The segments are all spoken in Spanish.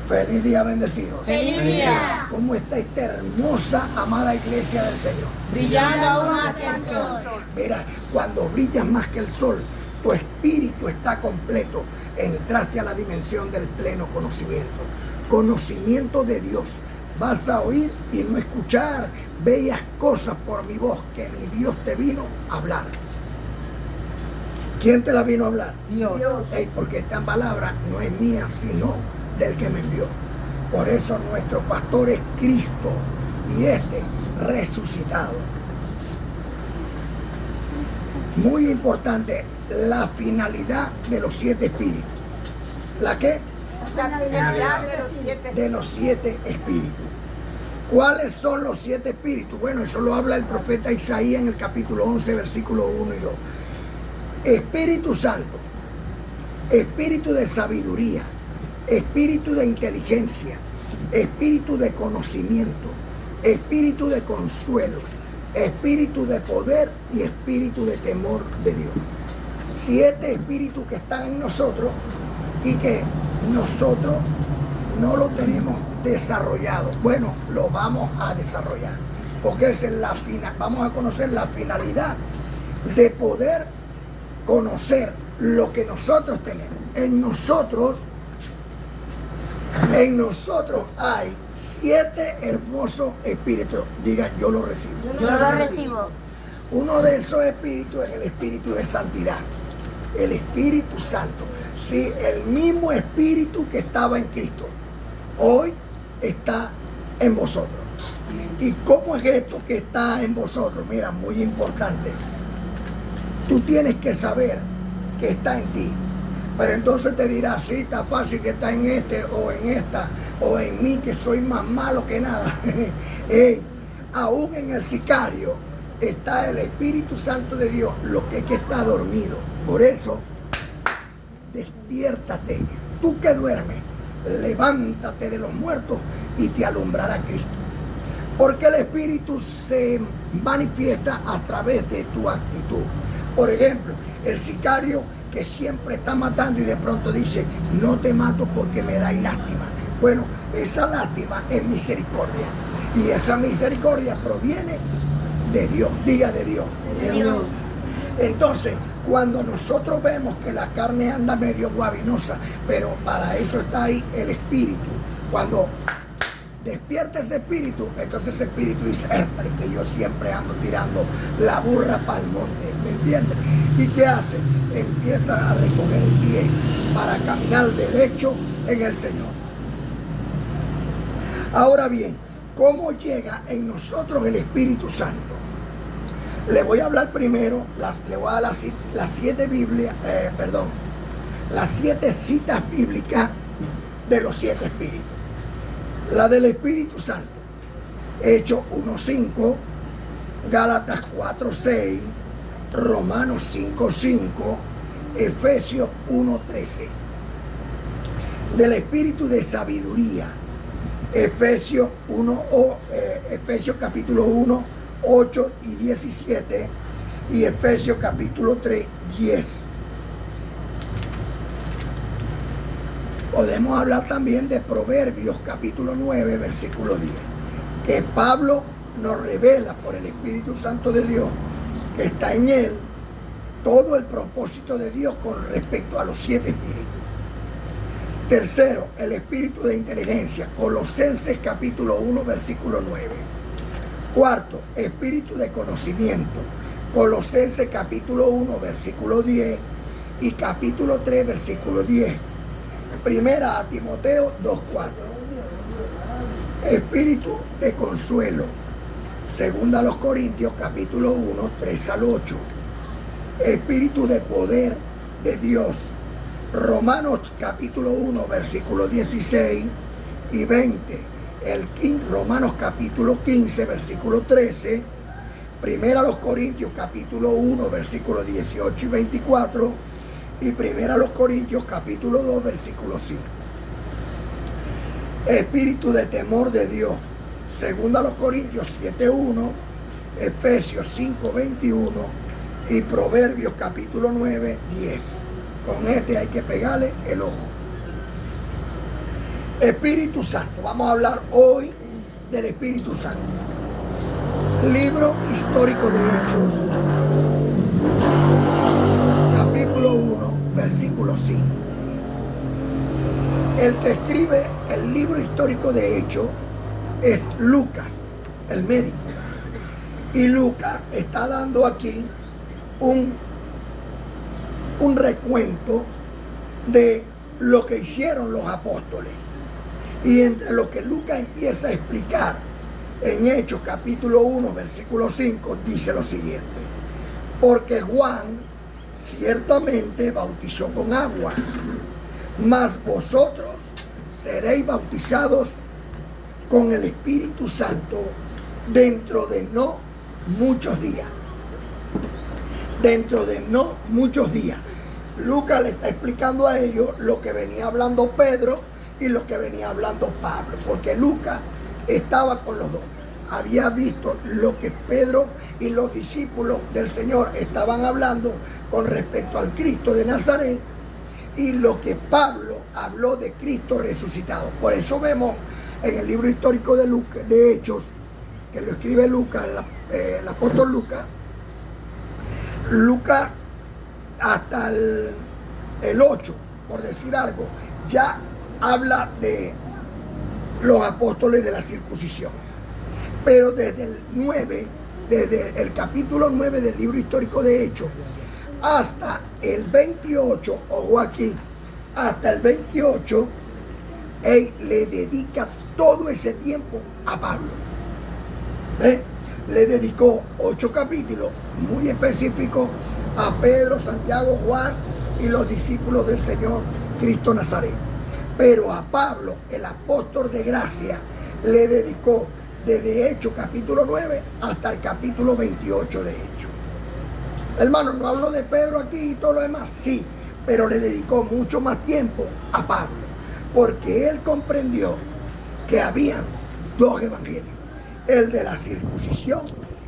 Feliz día, bendecidos. ¡Feliz día! ¿Cómo está esta hermosa, amada iglesia del Señor? Brillando aún más que el sol. Mira, cuando brillas más que el sol, tu espíritu está completo. Entraste a la dimensión del pleno conocimiento. Conocimiento de Dios. Vas a oír y no escuchar bellas cosas por mi voz, que mi Dios te vino a hablar. ¿Quién te la vino a hablar? Dios. Porque esta palabra no es mía, sino del que me envió. Por eso nuestro pastor es Cristo y este resucitado. Muy importante, la finalidad de los 7 espíritus. ¿La qué? La finalidad de los 7 espíritus. ¿Cuáles son los 7 espíritus? Bueno, eso lo habla el profeta Isaías en el capítulo 11, versículos 1 y 2. Espíritu Santo, espíritu de sabiduría, espíritu de inteligencia, espíritu de conocimiento, espíritu de consuelo, espíritu de poder y espíritu de temor de Dios. 7 espíritus que están en nosotros y que nosotros no lo tenemos desarrollado. Bueno, lo vamos a desarrollar, porque esa es la vamos a conocer la finalidad de poder conocer lo que nosotros tenemos. En nosotros hay 7 hermosos espíritus. Diga, yo lo recibo. Yo lo recibo. Uno de esos espíritus es el espíritu de santidad, el Espíritu Santo. Sí, el mismo espíritu que estaba en Cristo, hoy está en vosotros. ¿Y cómo es esto que está en vosotros? Mira, muy importante. Tú tienes que saber que está en ti. Pero entonces te dirás, sí, está fácil que está en este o en esta o en mí, que soy más malo que nada. Aún en el sicario está el Espíritu Santo de Dios, lo que es que está dormido. Por eso, despiértate. Tú que duermes, levántate de los muertos y te alumbrará Cristo. Porque el Espíritu se manifiesta a través de tu actitud. Por ejemplo, el sicario que siempre está matando y de pronto dice, no te mato porque me dais lástima. Bueno, esa lástima es misericordia. Y esa misericordia proviene de Dios. Diga, de Dios. De Dios. Entonces, cuando nosotros vemos que la carne anda medio guabinosa, pero para eso está ahí el espíritu. Cuando despierta ese espíritu, entonces ese espíritu dice, que yo siempre ando tirando la burra para el monte, ¿me entiendes? ¿Y qué hace? Empieza a recoger el pie para caminar derecho en el Señor. Ahora bien, ¿cómo llega en nosotros el Espíritu Santo? Le voy a hablar primero, le voy a dar las 7 Biblias, las 7 citas bíblicas de los 7 espíritus. La del Espíritu Santo, Hechos 1:5, Gálatas 4:6, Romanos 5:5, Efesios 1:13. Del Espíritu de sabiduría, Efesios capítulo 1, 8 y 17 y Efesios capítulo 3, 10. Podemos hablar también de Proverbios capítulo 9, versículo 10, que Pablo nos revela por el Espíritu Santo de Dios que está en él todo el propósito de Dios con respecto a los 7 espíritus. Tercero, el espíritu de inteligencia, Colosenses capítulo 1, versículo 9. Cuarto, espíritu de conocimiento, Colosenses capítulo 1, versículo 10 y capítulo 3, versículo 10. Primera a Timoteo 2:4. Espíritu de consuelo, segunda a los Corintios capítulo 1, 3 al 8. Espíritu de poder de Dios, Romanos capítulo 1, versículo 16 y 20. Romanos capítulo 15, versículo 13. Primera a los Corintios capítulo 1, versículo 18 y 24. Y primera a los Corintios capítulo 2, versículo 5. Espíritu de temor de Dios, segunda a los Corintios 7:1, Efesios 5:21 y Proverbios capítulo 9, 10. Con este hay que pegarle el ojo. Espíritu Santo. Vamos a hablar hoy del Espíritu Santo. Libro histórico de Hechos, capítulo 1, versículo 5. El que escribe el libro histórico de Hechos es Lucas, el médico. Y Lucas está dando aquí un recuento de lo que hicieron los apóstoles. Y entre lo que Lucas empieza a explicar en Hechos capítulo 1, versículo 5, dice lo siguiente: porque Juan ciertamente bautizó con agua, mas vosotros seréis bautizados con el Espíritu Santo dentro de no muchos días. Dentro de no muchos días. Lucas le está explicando a ellos lo que venía hablando Pedro y lo que venía hablando Pablo, porque Lucas estaba con los dos. Había visto lo que Pedro y los discípulos del Señor estaban hablando con respecto al Cristo de Nazaret y lo que Pablo habló de Cristo resucitado. Por eso vemos en el libro histórico de Lucas, de Hechos, que lo escribe Lucas, el apóstol Lucas hasta el 8, por decir algo, ya habla de los apóstoles de la circuncisión. Pero desde el 9, desde el capítulo 9 del libro histórico de Hechos hasta el 28, ojo aquí, hasta el 28, él le dedica todo ese tiempo a Pablo. Le dedicó 8 capítulos muy específicos a Pedro, Santiago, Juan y los discípulos del Señor Cristo Nazaret. Pero a Pablo, el apóstol de gracia, le dedicó desde Hechos capítulo 9 hasta el capítulo 28 de Hechos. Hermano, no hablo de Pedro aquí y todo lo demás, sí, pero le dedicó mucho más tiempo a Pablo, porque él comprendió que habían dos evangelios, el de la circuncisión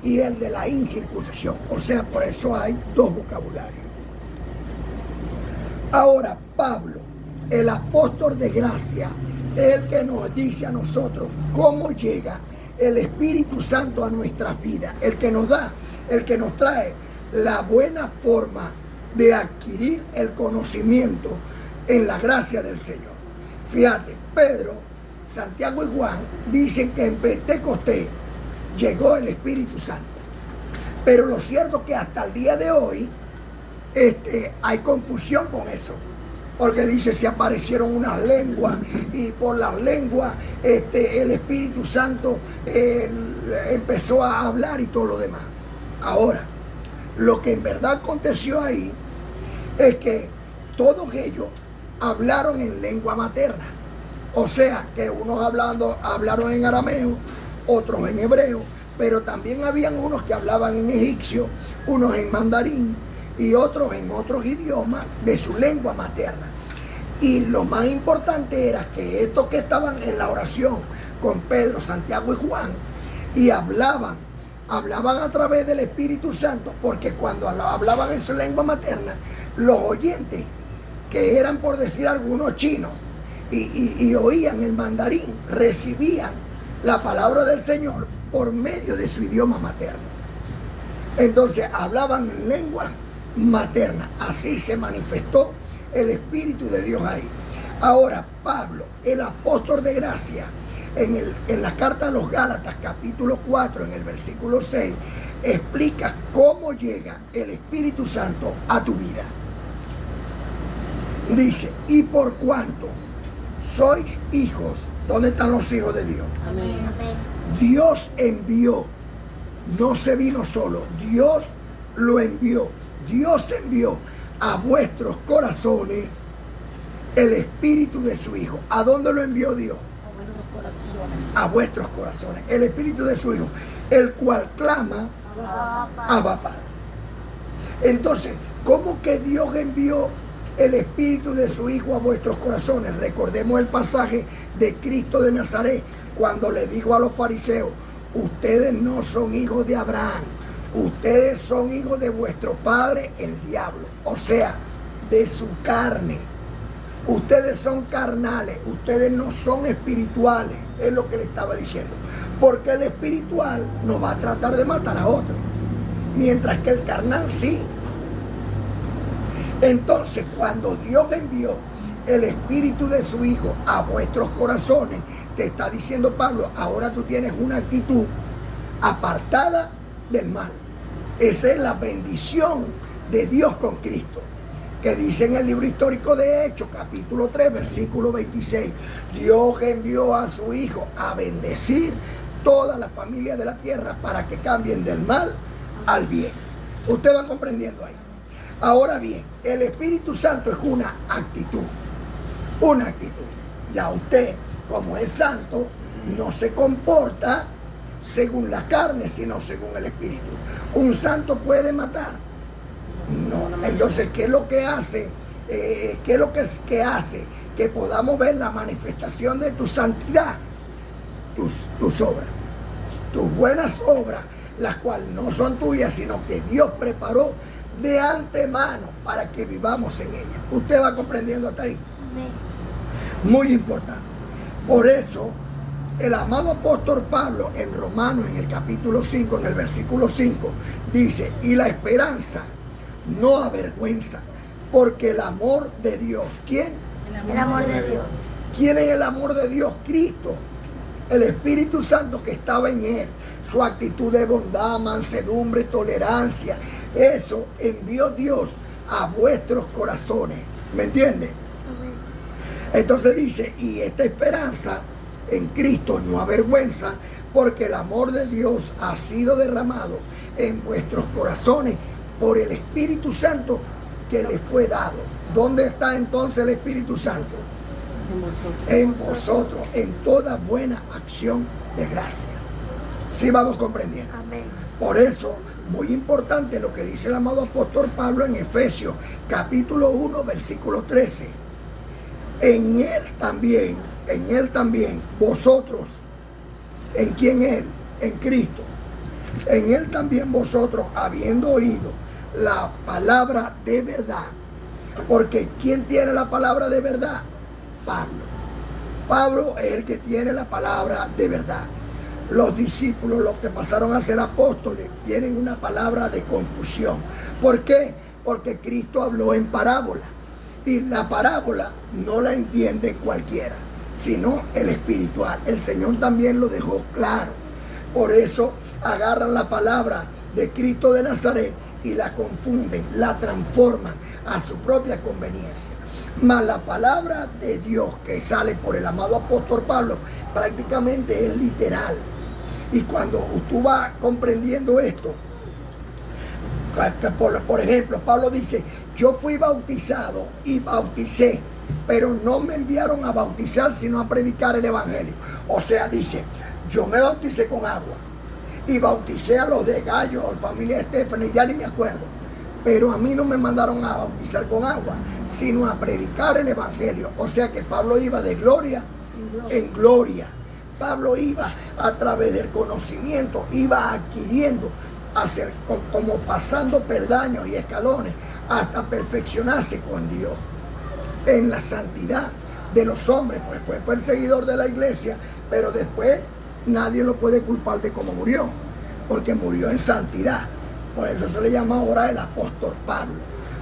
y el de la incircuncisión. O sea, por eso hay dos vocabularios. Ahora, Pablo, el apóstol de gracia, es el que nos dice a nosotros cómo llega el Espíritu Santo a nuestras vidas, el que nos da, el que nos trae la buena forma de adquirir el conocimiento en la gracia del Señor. Fíjate, Pedro, Santiago y Juan dicen que en Pentecostés llegó el Espíritu Santo. Pero lo cierto es que hasta el día de hoy hay confusión con eso. Porque dice, se aparecieron unas lenguas y por las lenguas el Espíritu Santo empezó a hablar y todo lo demás. Ahora, lo que en verdad aconteció ahí es que todos ellos hablaron en lengua materna. O sea, que unos hablaron en arameo, otros en hebreo, pero también habían unos que hablaban en egipcio, unos en mandarín y otros en otros idiomas de su lengua materna. Y lo más importante era que estos que estaban en la oración con Pedro, Santiago y Juan y hablaban a través del Espíritu Santo, porque cuando hablaban en su lengua materna, los oyentes, que eran por decir algunos chinos, y oían el mandarín, recibían la palabra del Señor por medio de su idioma materno. Entonces hablaban en lengua materna. Así se manifestó el Espíritu de Dios ahí. Ahora, Pablo, el apóstol de gracia, en la carta a los Gálatas, capítulo 4, en el versículo 6, explica cómo llega el Espíritu Santo a tu vida. Dice, y por cuanto sois hijos, ¿dónde están los hijos de Dios? Amén. Dios envió, no se vino solo, Dios lo envió. Dios envió a vuestros corazones el Espíritu de su Hijo. ¿A dónde lo envió Dios? A vuestros corazones. El Espíritu de su Hijo, el cual clama, Abba Padre. Entonces, ¿cómo que Dios envió el Espíritu de su Hijo a vuestros corazones? Recordemos el pasaje de Cristo de Nazaret, cuando le dijo a los fariseos, ustedes no son hijos de Abraham, ustedes son hijos de vuestro padre el diablo, o sea, de su carne. Ustedes son carnales, ustedes no son espirituales, es lo que le estaba diciendo. Porque el espiritual no va a tratar de matar a otro, mientras que el carnal sí. Entonces, cuando Dios envió el espíritu de su Hijo a vuestros corazones, te está diciendo Pablo, ahora tú tienes una actitud apartada del mal. Esa es la bendición de Dios con Cristo, que dice en el libro histórico de Hechos, capítulo 3, versículo 26, Dios envió a su Hijo a bendecir toda la familia de la tierra para que cambien del mal al bien. Ustedes van comprendiendo ahí. Ahora bien, el Espíritu Santo es una actitud. Una actitud. Ya usted, como es santo, no se comporta según la carne, sino según el Espíritu. ¿Un santo puede matar? No. Entonces, ¿qué es lo que hace? ¿Qué es lo que hace que podamos ver la manifestación de tu santidad? Tus obras, tus buenas obras, las cuales no son tuyas, sino que Dios preparó de antemano para que vivamos en ellas. ¿Usted va comprendiendo hasta ahí? Muy importante. Por eso, el amado apóstol Pablo en Romanos, en el capítulo 5, en el versículo 5, dice, y la esperanza no avergüenza, porque el amor de Dios, ¿quién? El amor de Dios. ¿Quién es el amor de Dios? Cristo. El Espíritu Santo que estaba en él, su actitud de bondad, mansedumbre, tolerancia, eso envió Dios a vuestros corazones. ¿Me entiende? Entonces dice, y esta esperanza en Cristo no avergüenza, porque el amor de Dios ha sido derramado en vuestros corazones por el Espíritu Santo que le fue dado. ¿Dónde está entonces el Espíritu Santo? En vosotros, en toda buena acción de gracia. Sí vamos comprendiendo. Amén. Por eso, muy importante lo que dice el amado apóstol Pablo en Efesios, capítulo 1, versículo 13. En él también, vosotros, ¿en quién él? En Cristo. En él también vosotros, habiendo oído la palabra de verdad. Porque ¿quién tiene la palabra de verdad? Pablo. Pablo es el que tiene la palabra de verdad. Los discípulos, los que pasaron a ser apóstoles, tienen una palabra de confusión. ¿Por qué? Porque Cristo habló en parábola. Y la parábola no la entiende cualquiera, sino el espiritual. El Señor también lo dejó claro. Por eso agarran la palabra de Cristo de Nazaret y la confunden, la transforman a su propia conveniencia. Mas la palabra de Dios que sale por el amado apóstol Pablo prácticamente es literal. Y cuando tú vas comprendiendo esto, por ejemplo, Pablo dice, yo fui bautizado y bauticé, pero no me enviaron a bautizar, sino a predicar el evangelio. O sea, dice, yo me bauticé con agua y bauticé a los de Gallo, a la familia de Estefano, ya ni me acuerdo. Pero a mí no me mandaron a bautizar con agua, sino a predicar el evangelio. O sea que Pablo iba de gloria en gloria. Pablo iba a través del conocimiento, iba adquiriendo, como pasando peldaños y escalones, hasta perfeccionarse con Dios en la santidad de los hombres. Pues fue perseguidor de la iglesia, pero después nadie lo puede culpar de cómo murió, porque murió en santidad. Por eso se le llama ahora el apóstol Pablo.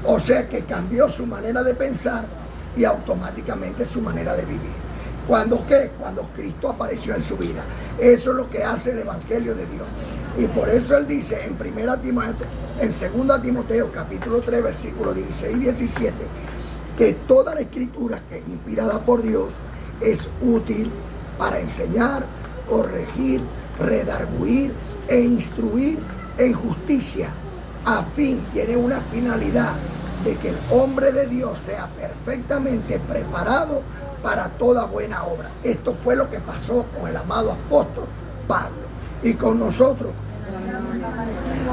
O sea que cambió su manera de pensar y automáticamente su manera de vivir. ¿Cuándo qué? Cuando Cristo apareció en su vida. Eso es lo que hace el Evangelio de Dios. Y por eso él dice en 2 Timoteo capítulo 3, versículos 16 y 17, que toda la escritura que es inspirada por Dios es útil para enseñar, corregir, redarguir e instruir en justicia, a fin, tiene una finalidad de que el hombre de Dios sea perfectamente preparado para toda buena obra. Esto fue lo que pasó con el amado apóstol Pablo y con nosotros.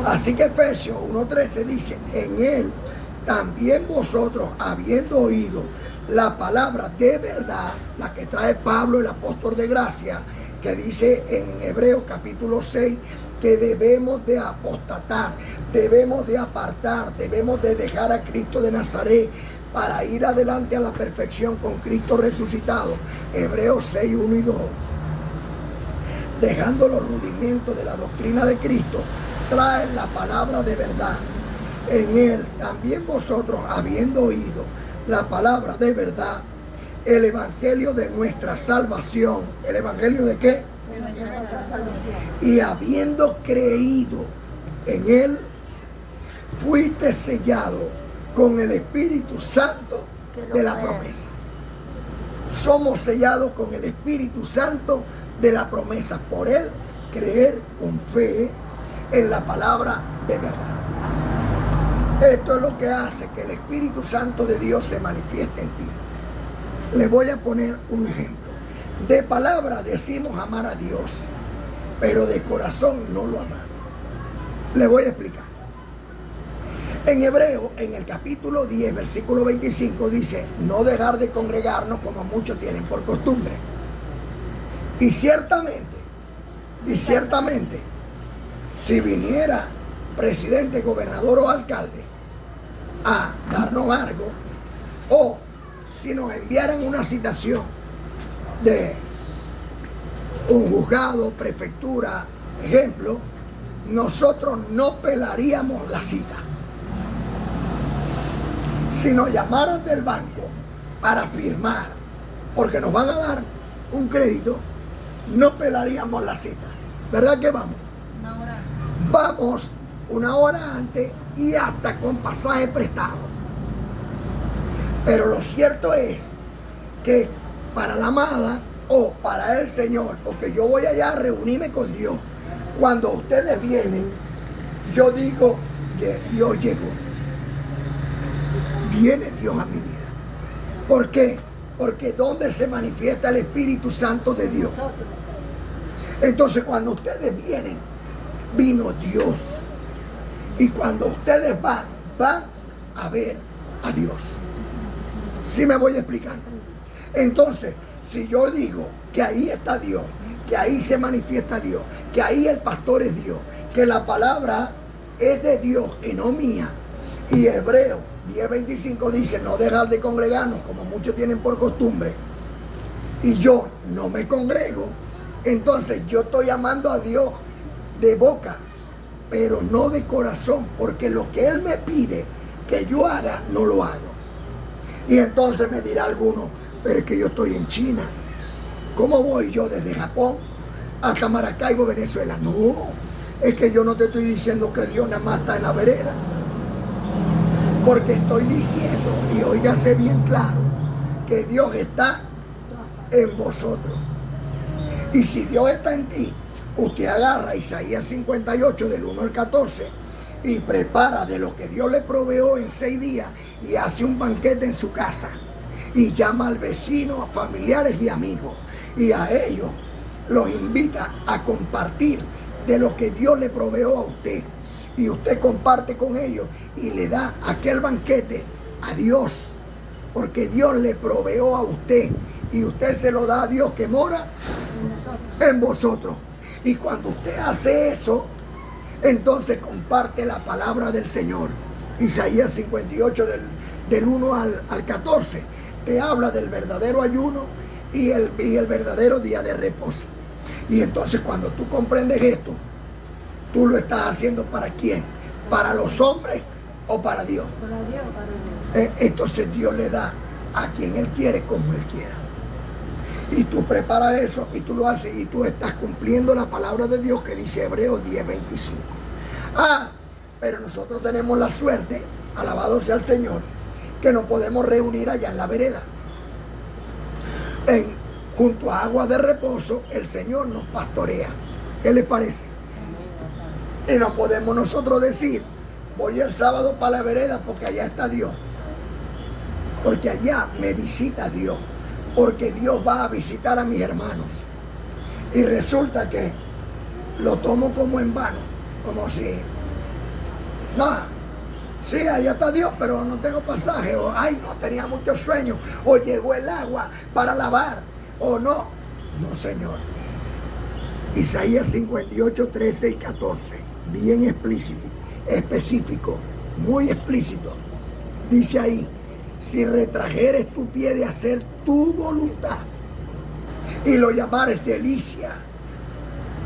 Así que Efesios 1:13 dice, en él también vosotros, habiendo oído la palabra de verdad, la que trae Pablo, el apóstol de gracia, que dice en Hebreos capítulo 6, que debemos de apostatar, debemos de apartar, debemos de dejar a Cristo de Nazaret, para ir adelante a la perfección con Cristo resucitado. Hebreos 6, 1 y 2. Dejando los rudimentos de la doctrina de Cristo, traen la palabra de verdad. En él también vosotros, habiendo oído la palabra de verdad, el evangelio de nuestra salvación. ¿El evangelio de qué? Y habiendo creído en él, fuiste sellado con el Espíritu Santo de la promesa. Somos sellados con el Espíritu Santo de la promesa por él creer con fe en la palabra de verdad. Esto es lo que hace que el Espíritu Santo de Dios se manifieste en ti. Les voy a poner un ejemplo. De palabra decimos amar a Dios, pero de corazón no lo amamos. Les voy a explicar. En Hebreo, en el capítulo 10, versículo 25, dice, no dejar de congregarnos como muchos tienen por costumbre. Y ciertamente, si viniera presidente, gobernador o alcalde a darnos algo, o si nos enviaran una citación de un juzgado, prefectura, ejemplo, nosotros no pelaríamos la cita. Si nos llamaran del banco para firmar, porque nos van a dar un crédito, no pelaríamos la cita. ¿Verdad que vamos? Una hora. Vamos una hora antes y hasta con pasaje prestado. Pero lo cierto es que para la amada o para el Señor, porque yo voy allá a reunirme con Dios, cuando ustedes vienen, yo digo que Dios llegó. Viene Dios a mi vida. ¿Por qué? Porque ¿dónde se manifiesta el Espíritu Santo de Dios? Entonces cuando ustedes vienen, vino Dios. Y cuando ustedes van a ver a Dios. ¿Sí me voy a explicar? Entonces, si yo digo que ahí está Dios, que ahí se manifiesta Dios, que ahí el pastor es Dios, que la palabra es de Dios y no mía, y Hebreo 10:25 dice no dejar de congregarnos como muchos tienen por costumbre, y yo no me congrego, entonces yo estoy amando a Dios de boca, pero no de corazón, porque lo que Él me pide que yo haga, no lo hago. Y entonces me dirá alguno, pero es que yo estoy en China, ¿cómo voy yo desde Japón hasta Maracaibo, Venezuela? No, es que yo no te estoy diciendo que Dios nada más está en la vereda, porque estoy diciendo, y óigase bien claro, que Dios está en vosotros. Y si Dios está en ti, usted agarra Isaías 58 del 1 al 14 y prepara de lo que Dios le proveó en 6 días y hace un banquete en su casa y llama al vecino, a familiares y amigos, y a ellos los invita a compartir de lo que Dios le proveó a usted, y usted comparte con ellos y le da aquel banquete a Dios, porque Dios le proveó a usted y usted se lo da a Dios que mora en vosotros. Y cuando usted hace eso, entonces comparte la palabra del Señor. Isaías 58 del 1 al 14 te habla del verdadero ayuno y el verdadero día de reposo. Y entonces cuando tú comprendes esto, tú lo estás haciendo ¿para quién? ¿Para los hombres o para Dios? Para Dios, para Dios. Entonces Dios le da a quien Él quiere como Él quiera. Y tú preparas eso y tú lo haces y tú estás cumpliendo la palabra de Dios que dice Hebreos 10:25. Pero nosotros tenemos la suerte, alabado sea el Señor, que nos podemos reunir allá en la vereda. Junto a aguas de reposo, el Señor nos pastorea. ¿Qué les parece? Y no podemos nosotros decir, voy el sábado para la vereda porque allá está Dios. Porque allá me visita Dios. Porque Dios va a visitar a mis hermanos. Y resulta que lo tomo como en vano. Como si, no, sí, allá está Dios, pero no tengo pasaje. O, ay, no, tenía muchos sueños. O llegó el agua para lavar. O no. No, Señor. Isaías 58, 13 y 14. Bien explícito, específico, muy explícito. Dice ahí, si retrajeres tu pie de hacer tu voluntad y lo llamares delicia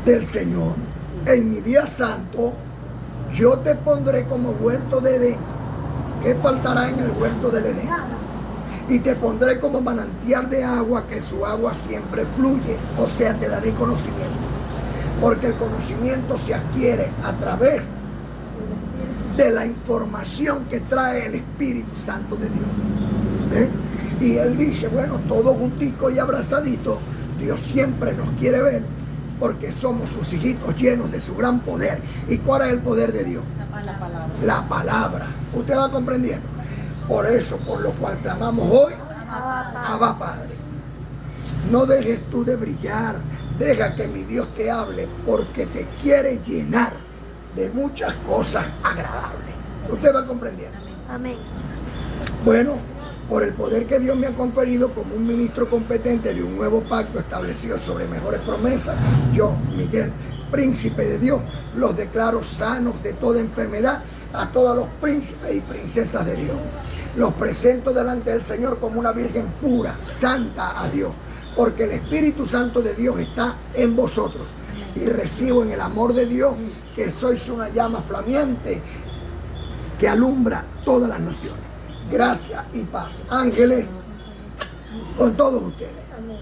del Señor, en mi día santo yo te pondré como huerto de Edén. ¿Qué faltará en el huerto del Edén? Y te pondré como manantial de agua, que su agua siempre fluye. O sea, te daré conocimiento. Porque el conocimiento se adquiere a través de la información que trae el Espíritu Santo de Dios. Y él dice, bueno, todos junticos y abrazaditos, Dios siempre nos quiere ver, porque somos sus hijitos llenos de su gran poder. ¿Y cuál es el poder de Dios? La palabra. La palabra. ¿Usted va comprendiendo? Por eso, por lo cual clamamos hoy, Abba Padre. No dejes tú de brillar, deja que mi Dios te hable, porque te quiere llenar de muchas cosas agradables. ¿Usted va comprendiendo? Amén. Bueno, por el poder que Dios me ha conferido como un ministro competente de un nuevo pacto establecido sobre mejores promesas, yo, Miguel, príncipe de Dios, los declaro sanos de toda enfermedad a todos los príncipes y princesas de Dios. Los presento delante del Señor como una virgen pura, santa a Dios, porque el Espíritu Santo de Dios está en vosotros. Y recibo en el amor de Dios que sois una llama flameante que alumbra todas las naciones. Gracia y paz. Ángeles con todos ustedes. Amén.